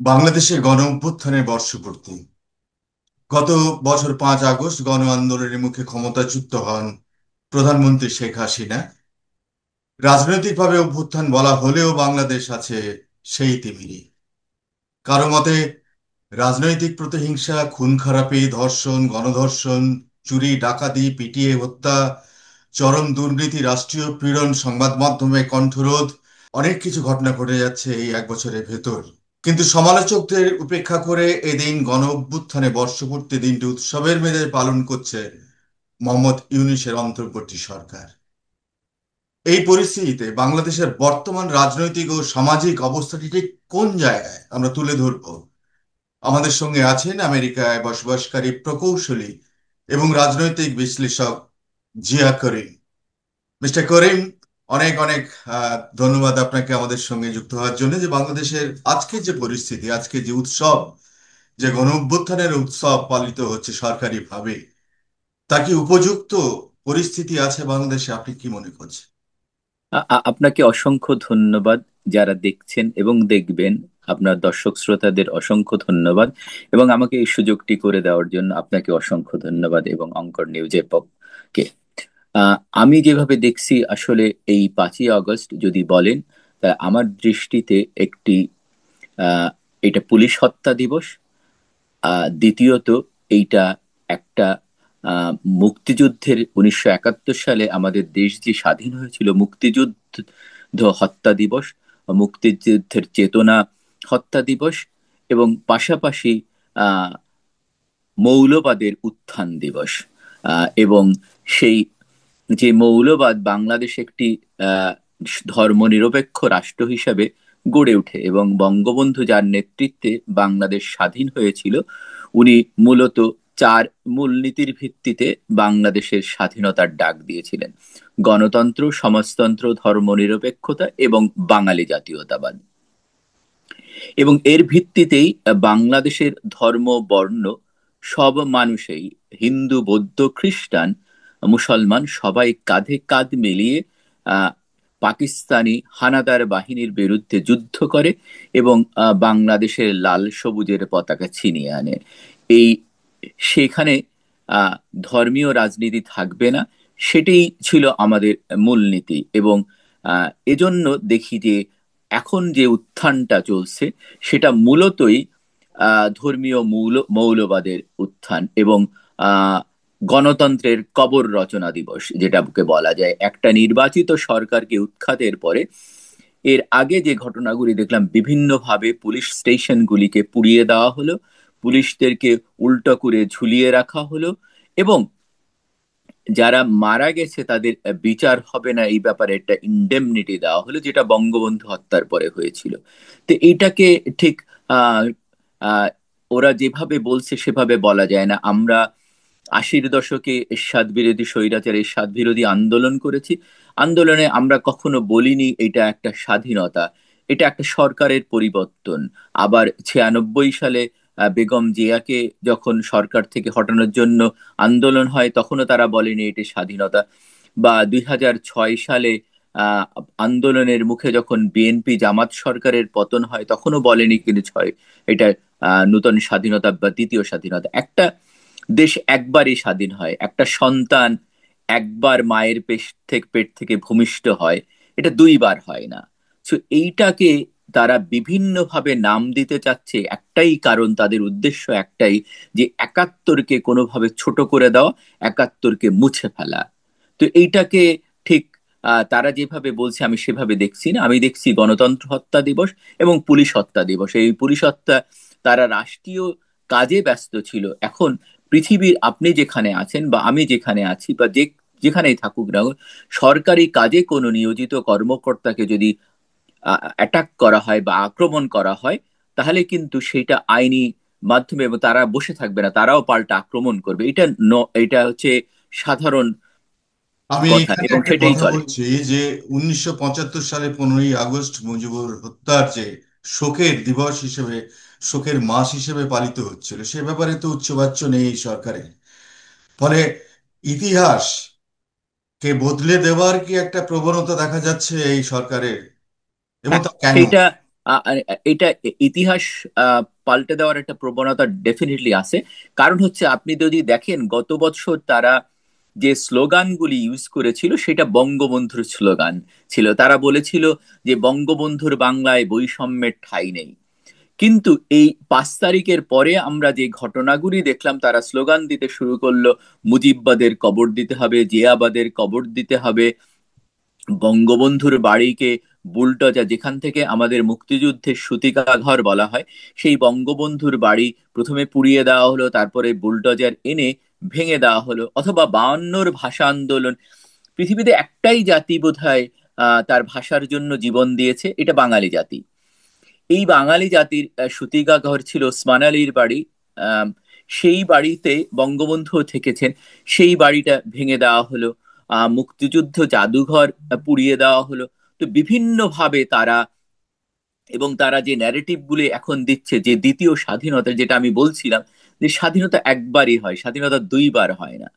বাংলাদেশের গণ অভ্যুত্থানের বর্ষপূর্তি। গত বছর 5 আগস্ট গণ আন্দোলনের মুখে ক্ষমতাচ্যুত হন প্রধানমন্ত্রী শেখ হাসিনা। রাজনৈতিকভাবে অভ্যুত্থান বলা হলেও বাংলাদেশ আছে সেই তিমিরই। কারো মতে রাজনৈতিক প্রতিহিংসা, খুন খারাপি, ধর্ষণ, গণধর্ষণ, চুরি, ডাকাতি, পিটিয়ে হত্যা, চরম দুর্নীতি, রাষ্ট্রীয় পীড়ন, সংবাদ মাধ্যমে কণ্ঠরোধ, অনেক কিছু ঘটনা ঘটে যাচ্ছে এই 1 বছরের ভেতর। কিন্তু সমালোচকদের উপেক্ষা করে এদিন গণ অভ্যুত্থানে বর্ষপূর্তি দিনটি উৎসবের মেজাজে পালন করছে মোহাম্মদ ইউনূসের অন্তর্বর্তী সরকার। এই পরিস্থিতিতে বাংলাদেশের বর্তমান রাজনৈতিক ও সামাজিক অবস্থাটি ঠিক কোন জায়গায় আমরা তুলে ধরব। আমাদের সঙ্গে আছেন আমেরিকায় বসবাসকারী প্রকৌশলী এবং রাজনৈতিক বিশ্লেষক জিয়া করিম। মিস্টার করিম, অনেক অনেক ধন্যবাদ আপনাকে আমাদের সঙ্গে যুক্ত হওয়ার জন্য। যে বাংলাদেশের আজকে যে পরিস্থিতি, আজকে যে উৎসব, যে গণ অভ্যুত্থানের উৎসব পালিত হচ্ছে সরকারিভাবে, তা কি উপযুক্ত পরিস্থিতি আছে বাংলাদেশে? আপনি কি মনে করছেন? আপনাকে অসংখ্য ধন্যবাদ। যারা দেখছেন এবং দেখবেন, আপনার দর্শক শ্রোতাদের অসংখ্য ধন্যবাদ এবং আমাকে এই সুযোগটি করে দেওয়ার জন্য আপনাকে অসংখ্য ধন্যবাদ এবং অঙ্কর নিউজের পক্ষে। আমি যেভাবে দেখছি আসলে এই 5ই আগস্ট যদি বলেন, তা আমার দৃষ্টিতে আহ, এটা পুলিশ হত্যা দিবস। দ্বিতীয়ত এইটা একটা আহ, মুক্তিযুদ্ধের 1971 সালে আমাদের দেশ যে স্বাধীন হয়েছিল, মুক্তিযুদ্ধ হত্যা দিবস, মুক্তিযুদ্ধের চেতনা হত্যা দিবস, এবং পাশাপাশি আহ মৌলবাদের উত্থান দিবস। এবং সেই যে মৌলবাদ বাংলাদেশ একটি আহ ধর্মনিরপেক্ষ রাষ্ট্র হিসাবে গড়ে ওঠে এবং বঙ্গবন্ধু যার নেতৃত্বে বাংলাদেশ স্বাধীন হয়েছিল, উনি মূলত চার মূলনীতির ভিত্তিতে বাংলাদেশের স্বাধীনতার ডাক দিয়েছিলেন: গণতন্ত্র, সমাজতন্ত্র, ধর্মনিরপেক্ষতা এবং বাঙালি জাতীয়তাবাদ। এবং এর ভিত্তিতেই বাংলাদেশের ধর্ম, বর্ণ সব মানুষই, হিন্দু, বৌদ্ধ, খ্রিস্টান, মুসলমান, সবাই কাঁধে কাঁধ মিলিয়ে আহ, পাকিস্তানি হানাদার বাহিনীর বিরুদ্ধে যুদ্ধ করে এবং বাংলাদেশের লাল সবুজের পতাকা ছিনিয়ে আনে। এই সেখানে আহ, ধর্মীয় রাজনীতি থাকবে না, সেটাই ছিল আমাদের মূলনীতি। এবং এজন্য দেখি যে এখন যে উত্থানটা চলছে সেটা মূলতই ধর্মীয় মৌলবাদের উত্থান এবং আহ, গণতন্ত্রের কবর রচনা দিবস, যেটাকে বলা যায়। একটা নির্বাচিত সরকারকে উৎখাতের পরে এর আগে যে ঘটনাগুলি দেখলাম, বিভিন্নভাবে পুলিশ স্টেশনগুলিকে পুড়িয়ে দেওয়া হলো, পুলিশদেরকে উল্টো করে ঝুলিয়ে রাখা হলো, এবং যারা মারা গেছে তাদের বিচার হবে না এই ব্যাপারে একটা ইন্ডেমনিটি দেওয়া হলো, যেটা বঙ্গবন্ধু হত্যার পরে হয়েছিল। তো এইটাকে ঠিক আহ আহ ওরা যেভাবে বলছে সেভাবে বলা যায় না। আমরা 80-র দশকে এরশাদ বিরোধী, স্বৈরাচার এরশাদ বিরোধী আন্দোলন করেছি। আন্দোলনে আমরা কখনো বলিনি এটা একটা স্বাধীনতা, এটা একটা সরকারের পরিবর্তন। আবার 96 সালে বেগম জিয়াকে যখন সরকার থেকে হটানোর জন্য আন্দোলন হয়, তখনও তারা বলেনি এটি স্বাধীনতা। বা 2006 সালে আহ আন্দোলনের মুখে যখন বিএনপি জামাত সরকারের পতন হয়, তখনও বলেনি কিন্তু এটা নূতন স্বাধীনতা বা দ্বিতীয় স্বাধীনতা। একটা দেশ একবারই স্বাধীন হয়, একটা সন্তান একবার মায়ের পেট থেকে ভূমিষ্ঠ হয়, এটা দুইবার হয় না। তো এইটাকে তারা বিভিন্নভাবে নাম দিতে চাচ্ছে, একটাই কারণ, তাদের উদ্দেশ্য একটাই, যে 71-কে কোনোভাবে ছোট করে দেওয়া, 71-কে মুছে ফেলা। তো এইটাকে ঠিক তারা যেভাবে বলছে আমি সেভাবে দেখছি না। আমি দেখছি গণতন্ত্র হত্যা দিবস এবং পুলিশ হত্যা দিবস। এই পুলিশ হত্যা, তারা রাষ্ট্রীয় কাজে ব্যস্ত ছিল। এখন পৃথিবীর আপনি যেখানে আছেন বা আমি যেখানে আছি বা যেখানেই থাকুক না, সরকারি কাজে কোনো নিয়োজিত কর্মকর্তাকে যদি অ্যাটাক করা হয় বা আক্রমণ করা হয়, তাহলে কিন্তু সেটা আইনি মাধ্যমে, এবং তারা বসে থাকবে না, তারাও পাল্টা আক্রমণ করবে। এটা হচ্ছে সাধারণ আমি কথা এখানে এবং একটা সেটাই কথা চলে। বলছি যে 1975 সালে 15ই আগস্ট মুজিবুর হত্যার যে শোকের দিবস হিসেবে, শোকের মাস হিসেবে পালিত হচ্ছিল, সে ব্যাপারে তো উচ্চবাচ্য নেই এই সরকারের। ফলে ইতিহাস কে বদলে দেওয়ার কি একটা প্রবণতা দেখা যাচ্ছে এই সরকারের, এবং হ্যাঁ, তা কেন? সেইটা আর এটা ইতিহাস পাল্টে দেওয়ার একটা প্রবণতা ডেফিনেটলি আছে। কারণ হচ্ছে আপনি যদি দেখেন গত বছর তারা যে স্লোগানগুলি ইউজ করেছিল সেটা বঙ্গবন্ধুর স্লোগান ছিল। তারা বলেছিল যে বঙ্গবন্ধুর বাংলায় বৈষম্যের ঠাঁই নেই। কিন্তু এই 5 তারিখের পরে আমরা যে ঘটনাগুলি দেখলাম, তারা স্লোগান দিতে শুরু করলো, মুজিববাদের কবর দিতে হবে, জিয়াবাদের কবর দিতে হবে, বঙ্গবন্ধুর বাড়িকে বুলডোজার, যেখান থেকে আমাদের মুক্তিযুদ্ধের সূতিকাঘর বলা হয়, সেই বঙ্গবন্ধুর বাড়ি প্রথমে পুড়িয়ে দেওয়া হলো, তারপরে বুলডোজার এনে ভেঙে দেওয়া হলো। অথবা 52-র ভাষা আন্দোলন, পৃথিবীতে একটাই জাতি বোধহয় তার ভাষার জন্য জীবন দিয়েছে, এটা বাঙালি জাতি। এই বাঙালি জাতির সূতিকাঘর ছিল ওসমান আলীর বাড়ি। আম, সেই বাড়িতে বঙ্গবন্ধু থেকেছেন, সেই বাড়িটা ভেঙে দেওয়া হলো। মুক্তিযুদ্ধ জাদুঘর পুড়িয়ে দেওয়া হলো। তো বিভিন্ন ভাবে তারা, এবং তারা যে ন্যারেটিভ গুলি এখন দিচ্ছে যে দ্বিতীয় স্বাধীনতা, যেটা আমি বলছিলাম যে স্বাধীনতা একবারই হয়, স্বাধীনতা দুইবার হয় না।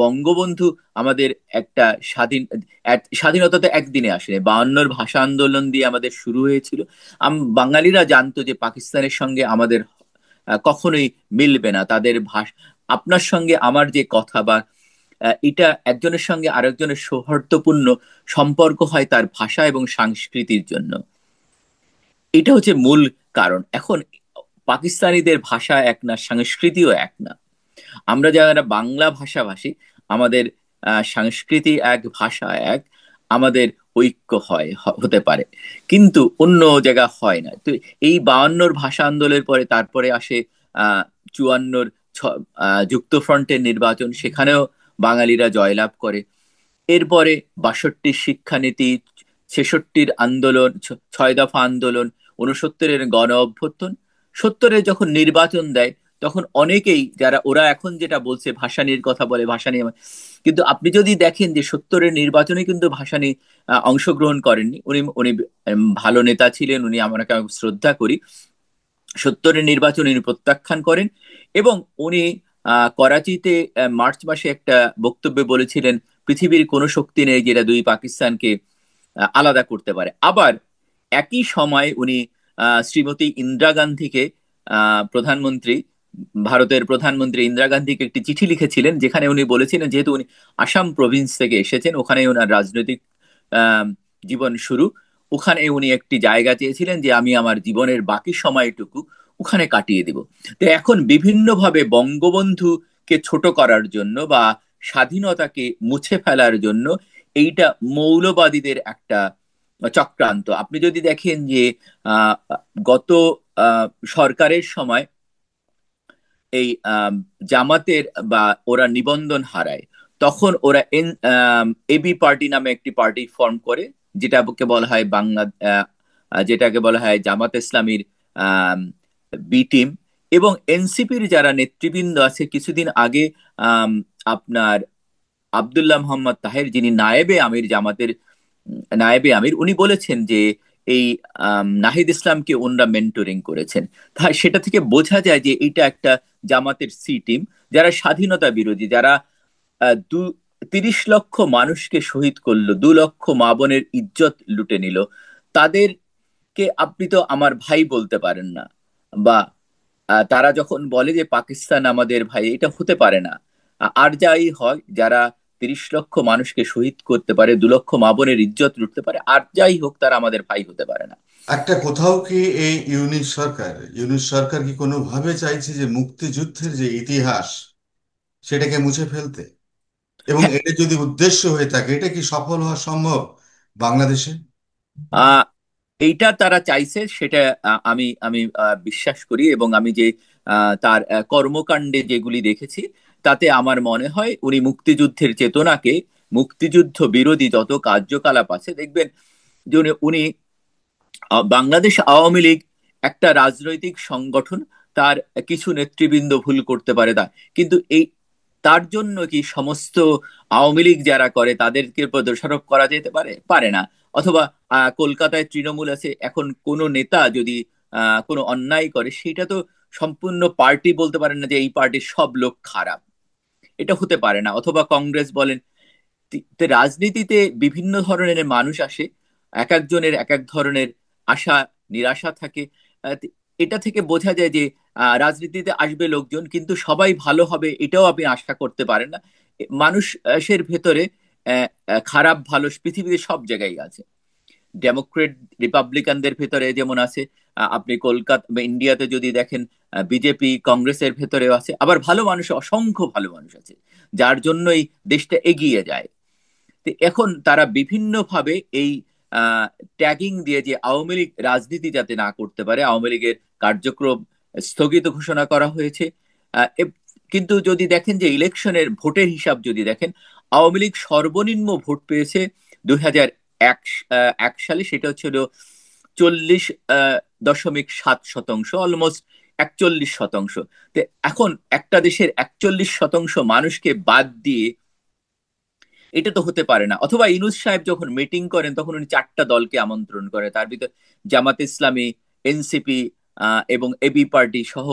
বঙ্গবন্ধু আমাদের একটা স্বাধীনতা তো একদিনে আসেনি, 52-র ভাষা আন্দোলন দিয়ে আমাদের শুরু হয়েছিল। বাঙালিরা জানতো যে পাকিস্তানের সঙ্গে আমাদের কখনোই মিলবে না তাদের ভাষা। আপনার সঙ্গে আমার যে কথা বা এটা একজনের সঙ্গে আরেকজনের সৌহার্দ্যপূর্ণ সম্পর্ক হয় তার ভাষা এবং সংস্কৃতির জন্য। এটা হচ্ছে মূল কারণ। এখন পাকিস্তানিদের ভাষা এক না, সংস্কৃতিও এক না। আমরা যারা বাংলা ভাষাভাষী, আমাদের সংস্কৃতি এক, ভাষা এক, আমাদের ঐক্য হতে পারে, কিন্তু অন্য জায়গা হয় না। তো এই 52-র ভাষা আন্দোলনের পরে তারপরে আসে 54-র যুক্তফ্রন্টের নির্বাচন, সেখানেও বাঙালিরা জয়লাভ করে। এরপরে 62-র শিক্ষানীতি, 66-র আন্দোলন, 6 দফা আন্দোলন, 69-এর গণ অভ্যুত্থান, 70-এ যখন নির্বাচন দেয় তখন অনেকেই, যারা ওরা এখন যেটা বলছে ভাষা নিয়ে কথা বলে, ভাষা নিয়ে, কিন্তু আপনি যদি দেখেন যে 70-এর নির্বাচনে কিন্তু ভাষা নিয়ে অংশগ্রহণ করেননি। উনি উনি ভালো নেতা ছিলেন, উনি আমাকে আমি শ্রদ্ধা করি। 70-এর নির্বাচন উনি প্রত্যাখ্যান করেন, এবং উনি করাচিতে মার্চ মাসে একটা বক্তব্যে বলেছিলেন পৃথিবীর কোনো শক্তি নেই যেটা দুই পাকিস্তানকে আলাদা করতে পারে। আবার একই সময় উনি শ্রীমতী ইন্দিরা গান্ধীকে, প্রধানমন্ত্রী, ভারতের প্রধানমন্ত্রী ইন্দিরা গান্ধীকে একটি চিঠি লিখেছিলেন, যেখানে উনি বলেছিলেন, যেহেতু উনি আসাম প্রভিন্স থেকে এসেছেন, ওখানে ওনার রাজনৈতিক আহ, জীবন শুরু, ওখানে উনি একটি জায়গা চেয়েছিলেন যে আমি আমার জীবনের বাকি সময়টুকু ওখানে কাটিয়ে দিব। তো এখন বিভিন্নভাবে বঙ্গবন্ধুকে ছোট করার জন্য বা স্বাধীনতাকে মুছে ফেলার জন্য এইটা মৌলবাদীদের একটা চক্রান্ত। আপনি যদি দেখেন যে আহ, গত আহ, সরকারের সময় এই জামাতের বা ওরা নিবন্ধন হারায়, তখন ওরা এবি পার্টি নামে একটি পার্টি ফর্ম করে, যেটাকে বলা হয় যেটাকে বলা হয় জামাত ইসলামীর বি টিম। এবং এনসিপির যারা নেতৃবৃন্দ আছে, কিছুদিন আগে আম, আপনার আব্দুল্লাহ মোহাম্মদ তাহের, যিনি নায়েবে আমির জামাতের, নায়েবে আমির, উনি বলেছেন যে এই নাহিদ ইসলামকে ওনরা মেন্টরিং করেছেন। তাই সেটা থেকে বোঝা যায় যে এটা একটা জামাতের সি টিম, যারা স্বাধীনতা বিরোধী, যারা 30 লক্ষ মানুষকে শহীদ করলো, 2 লক্ষ মা বোনের ইজ্জত লুটে নিল, তাদেরকে আপনি তো আমার ভাই বলতে পারেন না। বা তারা যখন বলে যে পাকিস্তান আমাদের ভাই, এটা হতে পারে না। আর যাই হয়, যারা 30 লক্ষ মানুষকে শহীদ করতে পারে, 2 লক্ষ মা বোনের ইজ্জত লুটতে পারে, আর যাই হোক, তারা আমাদের ভাই হতে পারে না। একটা কোথাও কি এই ইউনিশ সরকার কি কোনোভাবে চাইছে যে মুক্তিযুদ্ধের যে ইতিহাস সেটাকে মুছে ফেলতে? এবং হ্যাঁ, এটা যদি উদ্দেশ্য হয়ে থাকে, এটা কি সফল হওয়া সম্ভব বাংলাদেশে? আহ এইটা তারা চাইছে, সেটা আমি আমি বিশ্বাস করি, এবং আমি যে তার কর্মকাণ্ডে যেগুলি দেখেছি, তাতে আমার মনে হয় উনি মুক্তিযুদ্ধের চেতনাকে, মুক্তিযুদ্ধ বিরোধী যত কার্যকলাপ আছে দেখবেন যে উনি উনি বাংলাদেশ আওয়ামী লীগ একটা রাজনৈতিক সংগঠন, তার কিছু নেতৃবৃন্দ ভুল করতে পারে, তা কিন্তু এই তার জন্য কি সমস্ত আওয়ামী লীগ যারা করে তাদেরকে উপর দোষারোপ করা যেতে পারে? পারে না। অথবা কলকাতায় তৃণমূল আছে, এখন কোনো নেতা যদি কোনো অন্যায় করে, সেটা তো সম্পূর্ণ পার্টি বলতে পারেন না যে এই পার্টির সব লোক খারাপ, এটা হতে পারে না। অথবা কংগ্রেস বলেন, তো রাজনীতিতে বিভিন্ন ধরনের মানুষ আসে, এক একজনের এক এক ধরনের আশা নিরাশা থাকে। এটা থেকে বোঝা যায় যে রাজনীতিতে আসবে লোকজন, কিন্তু সবাই ভালো হবে এটাও আপনি আশা করতে পারেন না। মানুষের ভেতরে খারাপ ভালো পৃথিবীতে সব জায়গায় আছে। ডেমোক্রেট রিপাবলিকানদের ভেতরে যেমন আছে, আপনি কলকাতা বা ইন্ডিয়াতে যদি দেখেন বিজেপি কংগ্রেসের ভেতরেও আছে, আবার ভালো মানুষ, অসংখ্য ভালো মানুষ আছে যার জন্যই দেশটা এগিয়ে যায়। তো এখন তারা বিভিন্ন ভাবে এই ট্যাগিং দিয়ে যে আওয়ামী লীগ রাজনীতি যাতে না করতে পারে, আওয়ামী লীগের কার্যক্রম স্থগিত ঘোষণা করা হয়েছে। কিন্তু যদি দেখেন যে ইলেকশনের ভোটের হিসাব যদি দেখেন, আওয়ামী লীগ সর্বনিম্ন ভোট পেয়েছে 2001 সালে, সেটা হচ্ছিল 40.7%, অলমোস্ট 41%। তো এখন একটা দেশের 41% মানুষকে বাদ দিয়ে এটা তো হতে পারে না। অথবা ইউনূস সাহেব যখন মিটিং করেন তখন উনি চারটা দলকে আমন্ত্রণ করে, তার ভিতর জামাত ইসলামী, এনসিপি এবং এবি পার্টি সহ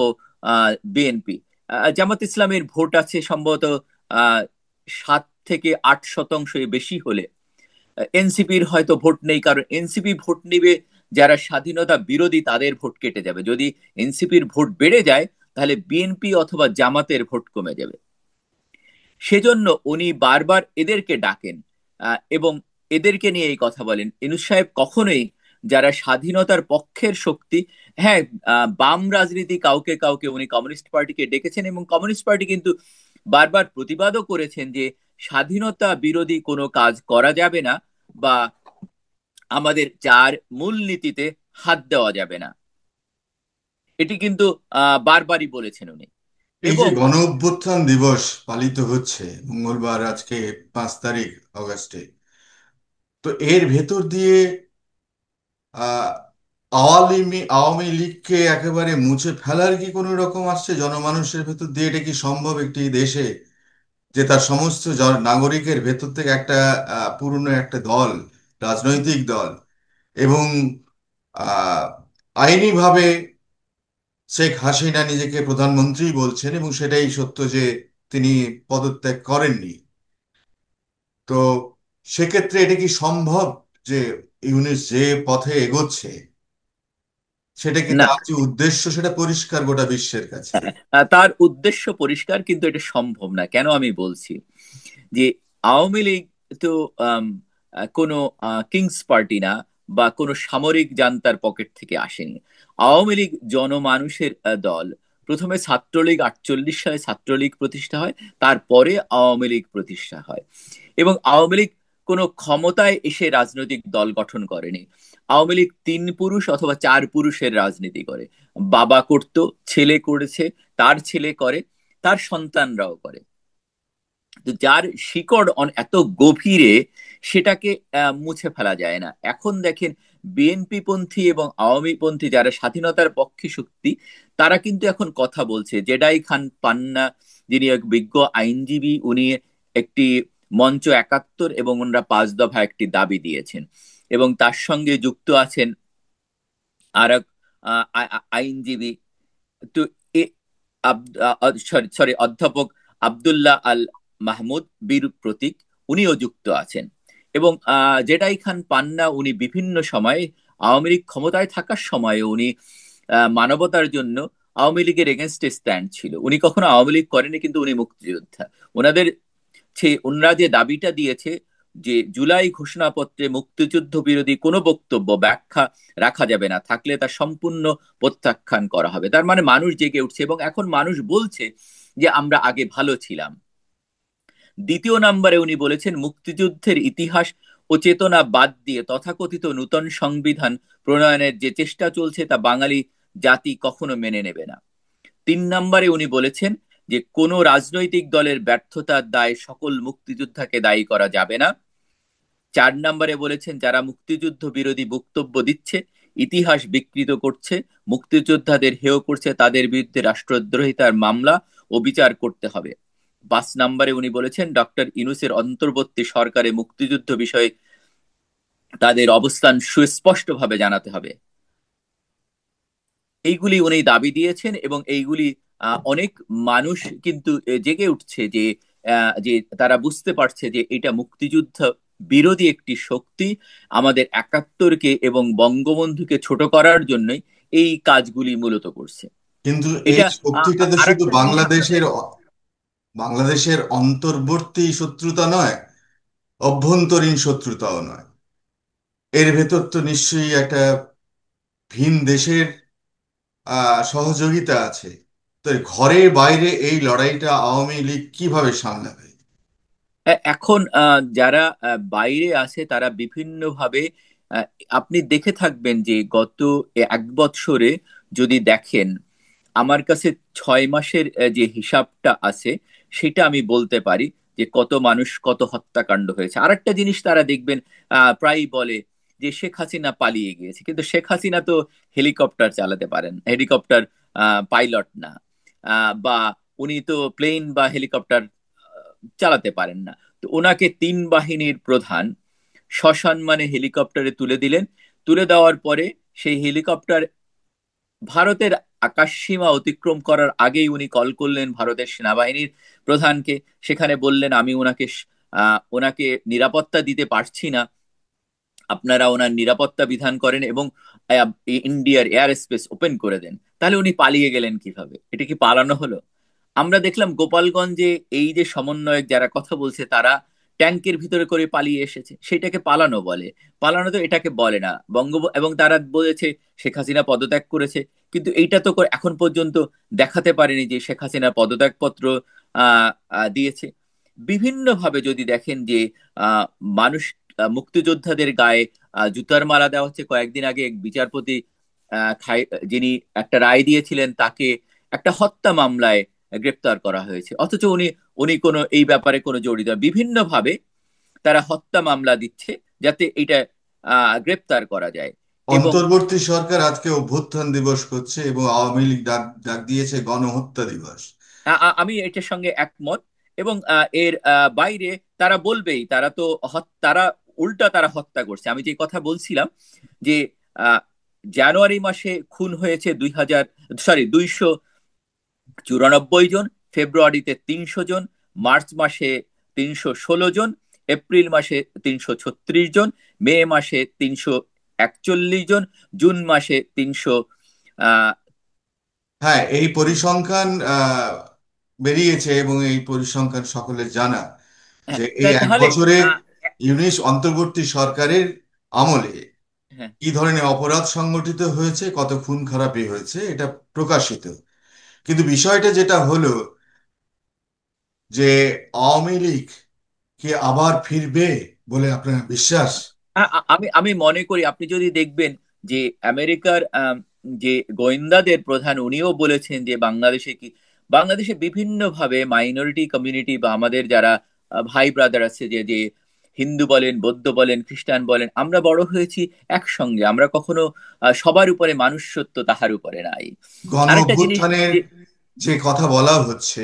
বিএনপি। জামাত ইসলামের ভোট আছে সম্ভবত 7 থেকে 8% বেশি হলে, এনসিপির হয়তো ভোট নেই, কারণ এনসিপি ভোট নিবে যারা স্বাধীনতা বিরোধী, তাদের ভোট কেটে যাবে। যদি এনসিপির ভোট বেড়ে যায় তাহলে বিএনপি অথবা জামাতের ভোট কমে যাবে। সেজন্য উনি বারবার এদেরকে ডাকেন এবং এদেরকে নিয়ে এই কথা বলেন। ইউনূস সাহেব কখনোই যারা স্বাধীনতার পক্ষের শক্তি, হ্যাঁ, বাম রাজনীতি কাউকে কাউকে উনি কমিউনিস্ট পার্টিকে ডেকেছেন, এবং কমিউনিস্ট পার্টি কিন্তু বারবার প্রতিবাদও করেছেন যে স্বাধীনতা বিরোধী কোনো কাজ করা যাবে না, বা আমাদের চার মূলনীতিতে হাত দেওয়া যাবে না, এটি কিন্তু বারবারই বলেছেন উনি। এই যে এবং গণ অভ্যুত্থান দিবস পালিত হচ্ছে মঙ্গলবার, আজকে 5 তারিখ আগস্টে, তো এর ভেতর দিয়ে আহ আওয়ামী লীগকে একেবারে মুছে ফেলার কি কোনো রকম আসছে জনমানুষের ভেতর দিয়ে? এটা কি সম্ভব একটি দেশে, যে তার সমস্ত নাগরিকের ভেতর থেকে একটা পুরনো একটা দল, রাজনৈতিক দল, এবং আহ আইনিভাবে শেখ হাসিনা নিজেকে প্রধানমন্ত্রী বলছেন, এবং সেটাই সত্য যে তিনি পদত্যাগ করেননি, তো সেক্ষেত্রে এটা কি সম্ভব যে ইউনিস যে পথে এগোচ্ছে, সেটা কি, না, তার যে উদ্দেশ্য সেটা পরিষ্কার গোটা বিশ্বের কাছে? তার উদ্দেশ্য পরিষ্কার, কিন্তু এটা সম্ভব না। কেন আমি বলছি যে আওয়ামী লীগ তো আম, কোনো কিংস পার্টি না, বা কোনো সামরিক জান্তার পকেট থেকে আসেনি। আওয়ামী লীগ জনমানুষের দল। প্রথমে ছাত্রলীগ 48 সালে ছাত্রলীগ প্রতিষ্ঠা হয়, তারপরে আওয়ামী লীগ প্রতিষ্ঠা হয়। এবং আওয়ামী লীগ কোনো ক্ষমতায় এসে রাজনৈতিক দল গঠন করেনি। আওয়ামী লীগ তিন পুরুষ অথবা চার পুরুষের রাজনীতি করে। বাবা করত, ছেলে করেছে, তার ছেলে করে, তার সন্তানরাও করে। তো যার শিকড় এত গভীরে, সেটাকে মুছে ফেলা যায় না। এখন দেখেন, বিএনপি পন্থী এবং আওয়ামী পন্থী যারা স্বাধীনতার পক্ষে শক্তি, তারা কিন্তু এখন কথা বলছে। জেডাই খান পান্না, যিনি এক বিজ্ঞ আইনজীবী, উনি একটি মঞ্চ 71 এবং ওনারা 5 দফা একটি দাবি দিয়েছেন, এবং তার সঙ্গে যুক্ত আছেন আর এক আইনজীবী। তো এ সরি সরি অধ্যাপক আব্দুল্লাহ আল মাহমুদ বীর প্রতীক, উনিও যুক্ত আছেন। এবং জেডাই খান পান্না, উনি বিভিন্ন সময়ে আওয়ামী লীগ ক্ষমতায় থাকার সময়ে উনি মানবতার জন্য আওয়ামী লীগের এগেনস্টে স্ট্যান্ড ছিল। উনি কখনো আওয়ামী লীগ করেনি, কিন্তু উনি মুক্তিযোদ্ধা। ওনাদের ওনারা যে দাবিটা দিয়েছে যে জুলাই ঘোষণাপত্রে মুক্তিযুদ্ধ বিরোধী কোনো বক্তব্য ব্যাখ্যা রাখা যাবে না, থাকলে তা সম্পূর্ণ প্রত্যাখ্যান করা হবে। তার মানে মানুষ জেগে উঠছে, এবং এখন মানুষ বলছে যে আমরা আগে ভালো ছিলাম। দ্বিতীয় নম্বরে উনি বলেছেন মুক্তিযুদ্ধের ইতিহাস ও চেতনা বাদ দিয়ে তথাকথিত নূতন সংবিধান প্রণয়নের যে চেষ্টা চলছে তা বাঙালি জাতি কখনো মেনে নেবে না। 3 নম্বরে উনি বলেছেন যে কোনো রাজনৈতিক দলের ব্যর্থতার দায় সকল মুক্তিযোদ্ধাকে দায়ী করা যাবে না। 4 নম্বরে বলেছেন যারা মুক্তিযুদ্ধ বিরোধী বক্তব্য দিচ্ছে, ইতিহাস বিকৃত করছে, মুক্তিযোদ্ধাদের হেয় করছে, তাদের বিরুদ্ধে রাষ্ট্রদ্রোহিতার মামলা ও বিচার করতে হবে। 5 নম্বরে উনি বলেছেন ডক্টর ইউনূসের অন্তর্বর্তী সরকারে মুক্তিযুদ্ধ বিষয়ে তাদের অবস্থান সুস্পষ্টভাবে জানাতে হবে। এইগুলি উনি দাবি দিয়েছেন, এবং এইগুলি অনেক মানুষ কিন্তু জেগে উঠছে যে যে তারা বুঝতে পারছে যে এটা মুক্তিযুদ্ধ বিরোধী একটি শক্তি আমাদের একাত্তরকে এবং বঙ্গবন্ধুকে ছোট করার জন্যই এই কাজগুলি মূলত করছে। কিন্তু এই এটা শক্তিটা তো আর শুধু একটা জিনিস আপনাদের। বাংলাদেশের অন্তর্বর্তী শত্রুতা নয়, অভ্যন্তরীণ শত্রুতাও নয়। এর ভেতর তো নিশ্চয়ই একটা ভিন দেশের সহযোগিতা আছে। তো ঘরে বাইরে এই লড়াইটা আওয়ামী লীগ কিভাবে সামলাবে? এখন যারা বাইরে আছে তারা বিভিন্নভাবে, আহ, আপনি দেখে থাকবেন যে গত 1 বছরে যদি দেখেন, আমার কাছে 6 মাসের যে হিসাবটা আছে সেটা আমি বলতে পারি যে কত মানুষ, কত হত্যাকাণ্ড হয়েছে। আরেকটা জিনিস তারা দেখবেন প্রায়ই বলে যে শেখ হাসিনা পালিয়ে গিয়েছে, কিন্তু শেখ হাসিনা তো হেলিকপ্টার চালাতে পারেন, হেলিকপ্টার পাইলট না। বা উনি তো প্লেন বা হেলিকপ্টার চালাতে পারেন না। তো ওনাকে 3 বাহিনীর প্রধান সসম্মানে হেলিকপ্টারে তুলে দিলেন। তুলে দেওয়ার পরে সেই হেলিকপ্টার ভারতের আকাশসীমা অতিক্রম করার আগেই উনি কল করলেন ভারতের সেনাবাহিনীর প্রধানকে। সেখানে বললেন, আমি ওনাকে নিরাপত্তা দিতে পারছি না, আপনারা ওনার নিরাপত্তা বিধান করেন এবং ইন্ডিয়ার এয়ার স্পেস ওপেন করে দেন। তাহলে উনি পালিয়ে গেলেন কিভাবে? এটা কি পালানো হলো? আমরা দেখলাম গোপালগঞ্জে এই যে সমন্বয়ক যারা কথা বলছে তারা ট্যাঙ্কের ভিতরে করে পালিয়ে এসেছে, সেটাকে পালানো বলে? পালানো তো এটাকে বলে না। এবং তারা বলেছে শেখ হাসিনা পদত্যাগ করেছে, কিন্তু এইটা তো এখন পর্যন্ত দেখাতে পারেনি যে শেখ হাসিনা পদত্যাগপত্র দিয়েছে। বিভিন্নভাবে যদি দেখেন যে আহ, মানুষ, মুক্তিযোদ্ধাদের গায়ে জুতার মালা দেওয়া হচ্ছে। কয়েকদিন আগে এক বিচারপতি যিনি একটা রায় দিয়েছিলেন, তাকে একটা হত্যা মামলায় গ্রেপ্তার করা হয়েছে, অথচ উনি উনি কোনো এই ব্যাপারে কোনো জড়িত না। বিভিন্নভাবে তারা হত্যা মামলা দিচ্ছে যাতে এটা গ্রেপ্তার করা যায়। এবং অন্তর্বর্তী সরকার আজকে অভ্যুত্থান দিবস করছে এবং আওয়ামী লীগ ডাক ডাক দিয়েছে গণহত্যা দিবস। আমি এটার সঙ্গে একমত। এবং এর বাইরে তারা বলবেই, তারা তো তারা উল্টা তারা হত্যা করছে। আমি যে কথা বলছিলাম যে আহ, জানুয়ারি মাসে খুন হয়েছে 294 জন, ফেব্রুয়ারিতে 300 জন, মার্চ মাসে 316 জন, এপ্রিল মাসে 336 জন, মে মাসে 341 জন, জুন মাসে 300। হ্যাঁ, এই পরিসংখ্যান বেরিয়েছে এবং এই পরিসংখ্যান সকলের জানা হ্যাঁ, যে এই এক তাহলে বছরে আহ, অন্তর্বর্তী সরকারের আমলে হ্যাঁ, কি ধরনের অপরাধ সংগঠিত হয়েছে, কত খুন খারাপি হয়েছে, এটা প্রকাশিত। কিন্তু বিষয়টা যেটা হলো যে আওয়ামী লীগ কি আবার ফিরবে বলে আপনার বিশ্বাস? আমি আমি মনে করি, আপনি যদি দেখবেন যে আমেরিকার যে গোয়েন্দাদের প্রধান উনিও বলেছেন যে বাংলাদেশে বিভিন্নভাবে মাইনরিটি কমিউনিটি বা আমাদের যারা ভাই ব্রাদার আছে, যে যে হিন্দু বলেন, বৌদ্ধ বলেন, খ্রিস্টান বলেন, আমরা বড় হয়েছি একসঙ্গে। আমরা কখনো সবার উপরে মানুষত্ব তাহার উপরে নাই। গণ আরেকটা জিনিস অভ্যুত্থানের যে, যে কথা বলা হচ্ছে,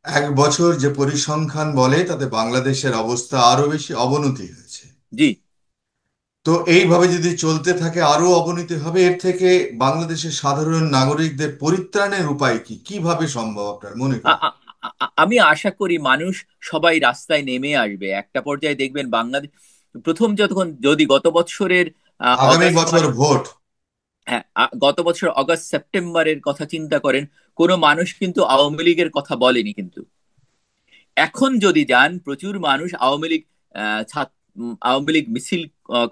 এক বছর যে পরিসংখ্যান বলে তাতে বাংলাদেশের অবস্থা আরো বেশি অবনতি হয়েছে। জি, তো এইভাবে যদি চলতে থাকে আরো অবনতি হবে। এর থেকে বাংলাদেশের সাধারণ নাগরিকদের পরিত্রাণের উপায় কি, কিভাবে সম্ভব আপনার মনে আ- করেন? আ- আমি আশা করি মানুষ সবাই রাস্তায় নেমে আসবে। একটা পর্যায়ে দেখবেন বাংলাদেশ প্রথম যদি গত বছরের আগামী অগাস্ট বছর মাস, ভোট। হ্যাঁ, গত বছর অগাস্ট সেপ্টেম্বরের কথা চিন্তা করেন, কোনো মানুষ কিন্তু আওয়ামী লীগের কথা বলেনি। কিন্তু এখন যদি যান, প্রচুর মানুষ আওয়ামী লীগ মিছিল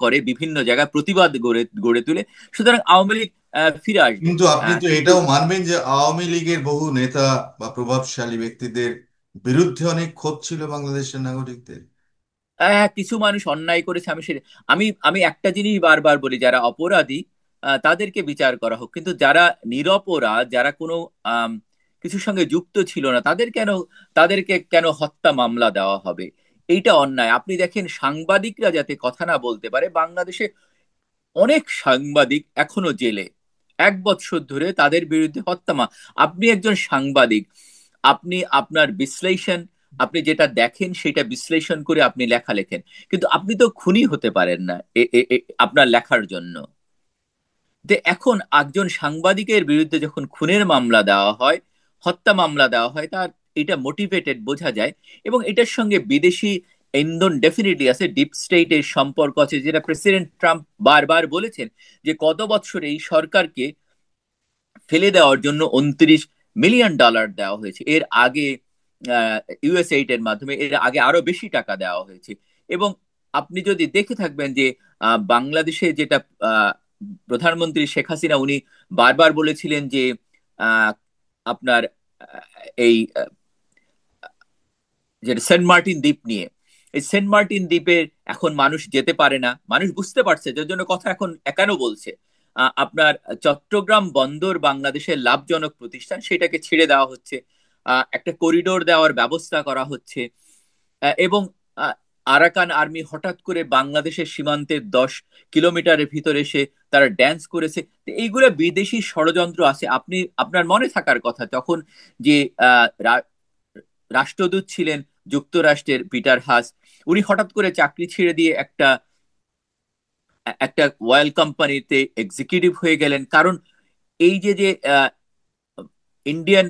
করে, বিভিন্ন জায়গায় প্রতিবাদ গড়ে গড়ে তুলে। সুতরাং আওয়ামী লীগ ফিরে আসবে। কিন্তু আপনি তো কিন্তু এটাও মানবেন যে আওয়ামী লীগের বহু নেতা বা প্রভাবশালী ব্যক্তিদের বিরুদ্ধে অনেক ক্ষোভ ছিল বাংলাদেশের নাগরিকদের। কিছু মানুষ অন্যায় করেছে, আমি আমি একটা জিনিস বারবার বলি, যারা অপরাধী তাদেরকে বিচার করা হোক, কিন্তু যারা নিরপরাধ, যারা কোনো আম, কিছুর সঙ্গে যুক্ত ছিল না, তাদেরকে কেন হত্যা মামলা দেওয়া হবে? এইটা অন্যায়। আপনি দেখেন সাংবাদিকরা যাতে কথা না বলতে পারে, বাংলাদেশে অনেক সাংবাদিক এখনো জেলে, 1 বছর ধরে তাদের বিরুদ্ধে আপনি একজন সাংবাদিক, আপনি আপনার বিশ্লেষণ, আপনি যেটা দেখেন সেটা বিশ্লেষণ করে আপনি লেখা লেখেন, কিন্তু আপনি তো খুনি হতে পারেন না আপনার লেখার জন্য। যে এখন একজন সাংবাদিকের বিরুদ্ধে যখন খুনের মামলা দেওয়া হয়, হত্যা মামলা দেওয়া হয়, তার এটা মোটিভেটেড বোঝা যায়। এবং এটার সঙ্গে বিদেশি ইন্ধন ডেফিনেটলি আছে, ডিপ স্টেটের সম্পর্ক আছে, যেটা প্রেসিডেন্ট ট্রাম্প বারবার বলেছেন যে গত বছর এই সরকারকে ফেলে দেওয়ার জন্য $29 মিলিয়ন দেওয়া হয়েছে। এর আগে ইউএস এইড এর মাধ্যমে এর আগে আরো বেশি টাকা দেওয়া হয়েছে। এবং আপনি যদি দেখে থাকবেন যে বাংলাদেশে যেটা আহ, প্রধানমন্ত্রী শেখ হাসিনা উনি বারবার বলেছিলেন যে আহ, আপনার এই যেটা সেন্ট মার্টিন দ্বীপ নিয়ে, এই সেন্ট মার্টিন দ্বীপের এখন মানুষ যেতে পারে না, মানুষ বুঝতে পারছে, যার জন্য কথা এখন একানো বলছে আপনার চট্টগ্রাম বন্দর বাংলাদেশের লাভজনক প্রতিষ্ঠান, সেটাকে ছেড়ে দেওয়া হচ্ছে, একটা করিডোর দেওয়ার ব্যবস্থা করা হচ্ছে। এবং আহ, আরাকান আর্মি হঠাৎ করে বাংলাদেশের সীমান্তের 10 কিলোমিটারের ভিতরে এসে তারা ড্যান্স করেছে। তো এইগুলো বিদেশি ষড়যন্ত্র আছে। আপনি আপনার মনে থাকার কথা তখন যে আহ, রা- রাষ্ট্রদূত ছিলেন যুক্তরাষ্ট্রের পিটার হাস, উনি হঠাৎ করে চাকরি ছেড়ে দিয়ে একটা একটা অয়েল কোম্পানিতে এক্সিকিউটিভ হয়ে গেলেন। কারণ এই যে যে ইন্ডিয়ান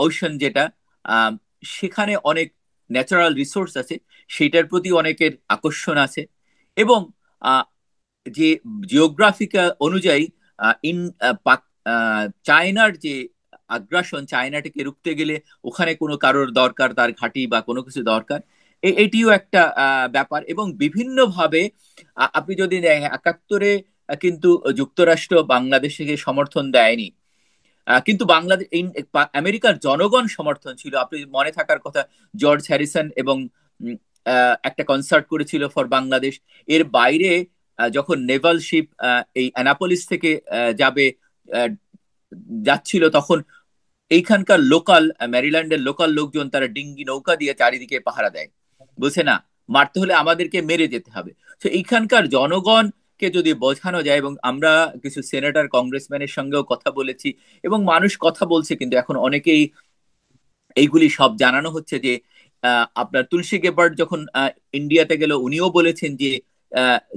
ওশন যেটা, আহ, সেখানে অনেক ন্যাচারাল রিসোর্স আছে, সেটার প্রতি অনেকের আকর্ষণ আছে। এবং আহ, যে জিওগ্রাফিক্যাল অনুযায়ী ইন চায়নার যে আগ্রাসন, চায়নাটাকে রুখতে গেলে ওখানে কোনো কারোর দরকার, তার ঘাঁটি বা কোনো কিছু দরকার, এটিও একটা ব্যাপার। এবং বিভিন্নভাবে আপনি যদি দেখেন, 71-এ কিন্তু যুক্তরাষ্ট্র বাংলাদেশকে সমর্থন দেয়নি, কিন্তু বাংলাদেশ আমেরিকার জনগণ সমর্থন ছিল। আপনি মনে থাকার কথা, জর্জ হ্যারিসন এবং একটা কনসার্ট করেছিল ফর বাংলাদেশ। এর বাইরে যখন নেভাল শিপ এই অ্যানাপোলিস থেকে যাবে, আহ, যাচ্ছিল, তখন এইখানকার লোকাল, ম্যারিল্যান্ডের লোকাল লোকজন তারা ডিঙ্গি নৌকা দিয়ে চারিদিকে পাহারা দেয়, বলছে না, মারতে হলে আমাদেরকে মেরে যেতে হবে। তো এইখানকার জনগণকে যদি বোঝানো যায়, এবং আমরা কিছু সেনেটর কংগ্রেসম্যানের সঙ্গেও কথা বলেছি, এবং মানুষ কথা বলছে, কিন্তু এখন অনেকেই এইগুলি সব জানানো হচ্ছে যে আপনার তুলসী গেবার্ট যখন ইন্ডিয়াতে গেল, উনিও বলেছেন যে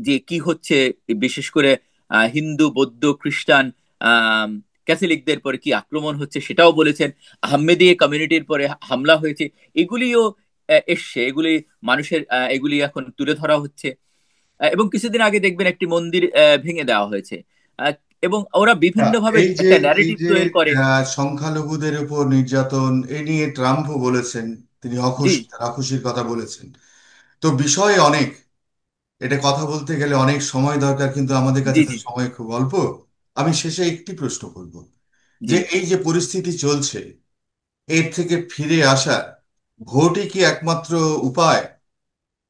যে কি হচ্ছে, বিশেষ করে হিন্দু, বৌদ্ধ, খ্রিস্টান, আহ ক্যাথলিকদের পরে কি আক্রমণ হচ্ছে সেটাও বলেছেন। আহমেদী কমিউনিটির পরে হামলা হয়েছে, এগুলিও এসছে, এগুলি মানুষের এগুলি এখন তুলে ধরা হচ্ছে। এবং কিছুদিন আগে দেখবেন একটি মন্দির ভেঙে দেওয়া হয়েছে। আহ, এবং ওরা বিভিন্ন ভাবে এই যে একটা এই ন্যারেটিভ যে তৈরি করে। সংখ্যালঘুদের উপর নির্যাতন এ নিয়ে ট্রাম্পও বলেছেন, তিনি জি, অখুশির কথা বলেছেন। তো বিষয় অনেক, এটা কথা বলতে গেলে অনেক সময় দরকার, কিন্তু আমাদের জি, কাছে তো জি, সময় খুব অল্প। আমি শেষে একটি প্রশ্ন করব, জি। যে এই যে পরিস্থিতি চলছে, এর থেকে ফিরে আসার ভোটই কি একমাত্র উপায়,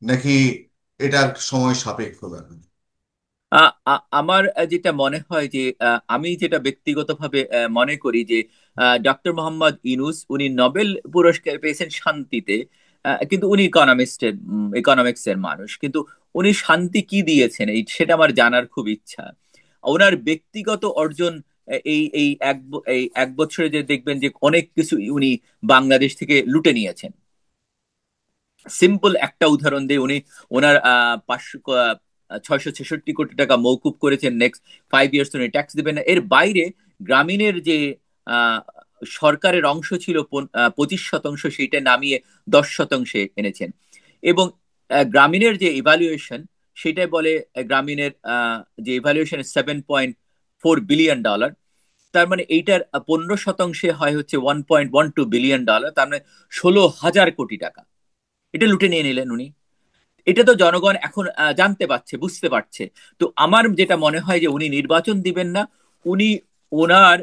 নাকি এটার সময় সাপেক্ষ ব্যাপার? আমার যেটা মনে হয় যে আমি যেটা ব্যক্তিগতভাবে মনে করি যে ডক্টর মোহাম্মদ ইউনূস উনি নোবেল পুরস্কার পেয়েছেন শান্তিতে, কিন্তু উনি ইকোনমিক্স এর মানুষ, কিন্তু উনি শান্তি কি দিয়েছেন সেটা আমার জানার খুব ইচ্ছা। ওনার ব্যক্তিগত অর্জন, এই 1 বছরে যে দেখবেন যে অনেক কিছু উনি বাংলাদেশ থেকে লুটে নিয়েছেন। সিম্পল একটা উদাহরণ দিয়ে, উনি ওনার 666 কোটি টাকা মওকুফ করেছেন, নেক্সট 5 ইয়ার্স উনি ট্যাক্স দিবেন না। এর বাইরে গ্রামীণের যে আহ, সরকারের অংশ ছিল 25%, সেইটা নামিয়ে 10%-এ এনেছেন। এবং গ্রামীণের যে ইভালুয়েশন, সেটাই বলে গ্রামীণের যে ইভালুয়েশন $7.4 বিলিয়ন। তার মানে এইটার 15%-এ হয় হচ্ছে $1.12 বিলিয়ন, তার মানে 16,000 কোটি টাকা এটা লুটে নিয়ে নিলেন উনি। এটা তো জনগণ এখন জানতে পারছে, বুঝতে পারছে। তো আমার যেটা মনে হয় যে উনি নির্বাচন দিবেন না। উনি ওনার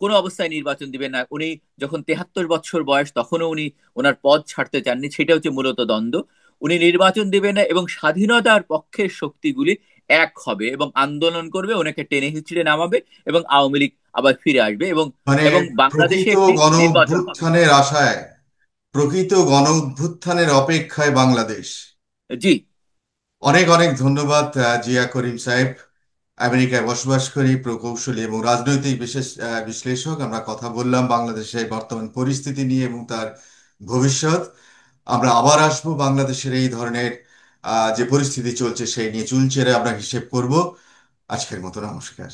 কোনো অবস্থায় নির্বাচন দিবেন না। উনি যখন 73 বছর বয়স, তখনও উনি ওনার পদ ছাড়তে চাননি, সেটা হচ্ছে মূলত দ্বন্দ্ব। উনি নির্বাচন দিবেন না, এবং স্বাধীনতার পক্ষের শক্তিগুলি এক হবে এবং আন্দোলন করবে, ওনাকে টেনে হিচড়ে নামাবে, এবং আওয়ামী লীগ আবার ফিরে আসবে, এবং মানে এবং বাংলাদেশে প্রকৃত একটি গণ নির্বাচন হবে। অভ্যুত্থানের আশায়, প্রকৃত গণ অভ্যুত্থানের অপেক্ষায় বাংলাদেশ। জি, অনেক অনেক ধন্যবাদ জিয়া করিম সাহেব। আমেরিকায় বসবাস করি, প্রকৌশলী এবং রাজনৈতিক বিশেষ বিশ্লেষক। আমরা কথা বললাম বাংলাদেশের বর্তমান পরিস্থিতি নিয়ে এবং তার ভবিষ্যৎ। আমরা আবার আসবো বাংলাদেশের এই ধরনের যে পরিস্থিতি চলছে সেই নিয়ে চুলচেরা আমরা হিসেব করব। আজকের মতো নমস্কার।